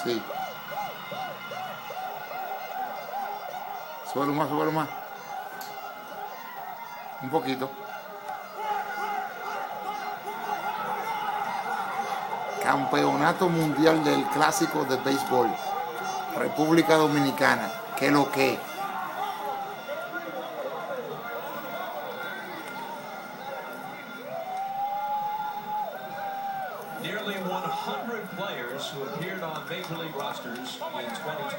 Sí. Súbelo más, súbelo más. Un poquito. Campeonato mundial del clásico de béisbol. República Dominicana. ¿Qué lo que? Nearly 100 players who appeared on Major League rosters in 2012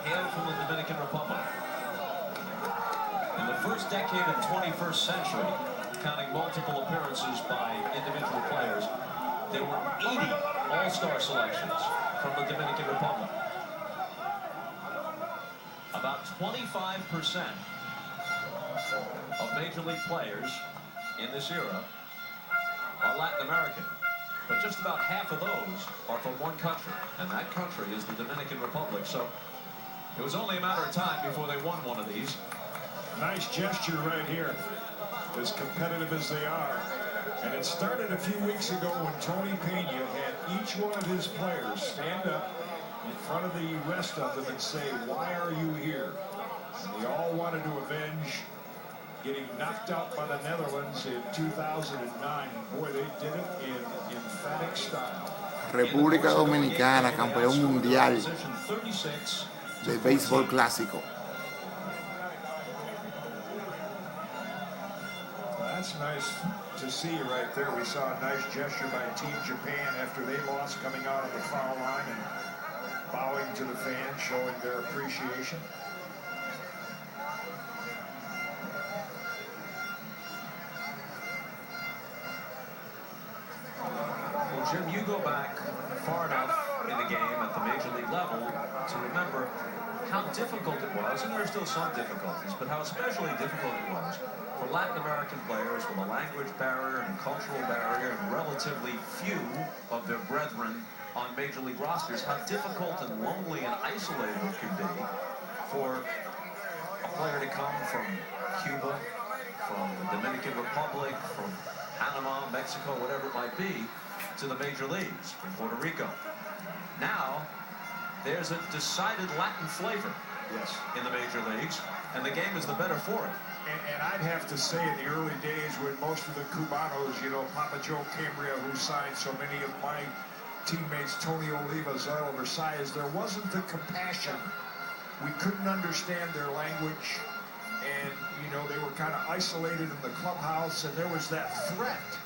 hail from the Dominican Republic. In the first decade of the 21st century, counting multiple appearances by individual players, there were 80 all-star selections from the Dominican Republic. About 25% of Major League players in this era are Latin American. But just about half of those are from one country, and that country is the Dominican Republic. So it was only a matter of time before they won one of these. Nice gesture right here, as competitive as they are. And it started a few weeks ago when Tony Pena had each one of his players stand up in front of the rest of them and say, "Why are you here?" And they all wanted to avenge getting knocked out by the Netherlands in 2009. And boy, they did it in emphatic style. República Dominicana, campeón mundial de béisbol clásico. That's nice to see right there. We saw a nice gesture by Team Japan after they lost, coming out of the foul line and bowing to the fans, showing their appreciation. Well, Jim, you go back far enough in the game at the Major League level to remember how difficult it was, and there are still some difficulties, but how especially difficult it was for Latin American players with a language barrier and cultural barrier and relatively few of their brethren on Major League rosters, how difficult and lonely and isolated it could be for a player to come from Cuba, from the Dominican Republic, from Panama, Mexico, whatever it might be, to the major leagues, from Puerto Rico. Now, there's a decided Latin flavor in the major leagues, and the game is the better for it. And I'd have to say in the early days when most of the Cubanos, you know, Papa Joe Cambria, who signed so many of my teammates, Tony Oliva, Zoilo Versailles, there wasn't the compassion. We couldn't understand their language, and, you know, they were kind of isolated in the clubhouse, and there was that threat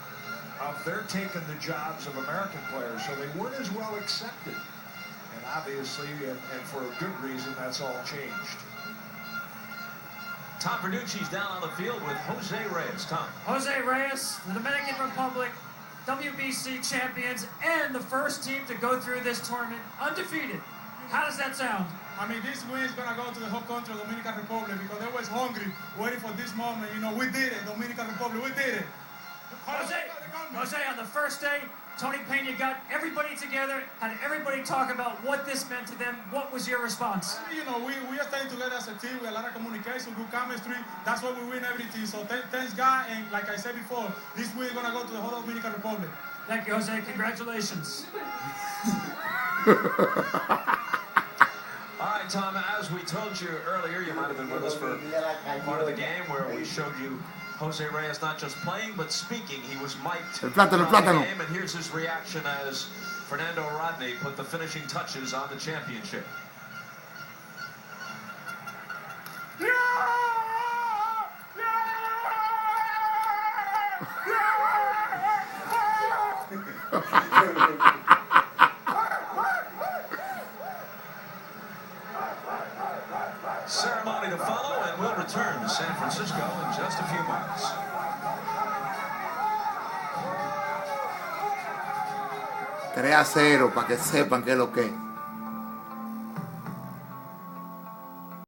of their taking the jobs of American players, so they weren't as well accepted. And obviously, and for a good reason, that's all changed. Tom Verducci's down on the field with Jose Reyes. Tom. Jose Reyes, the Dominican Republic, WBC champions, and the first team to go through this tournament undefeated. How does that sound? I mean, this win is going to go to the whole country of Dominican Republic because they was hungry, waiting for this moment. You know, we did it, Dominican Republic, we did it. Jose, on the first day, Tony Pena got everybody together, had everybody talk about what this meant to them. What was your response? You know, we are staying together as a team with a lot of communication, good chemistry. That's why we win everything. So thanks God, and like I said before, this win is going to go to the whole Dominican Republic. Thank you, Jose. Congratulations. All right, Tom, as we told you earlier, you might have been with us for part of the game where we showed you Jose Reyes not just playing, but speaking. He was mic'd El plátano, el plátano. the game, and here's his reaction as Fernando Rodney put the finishing touches on the championship. Ceremony to follow, and we'll return to San Francisco in just a few moments. 3-0 para que sepan qué es lo que es.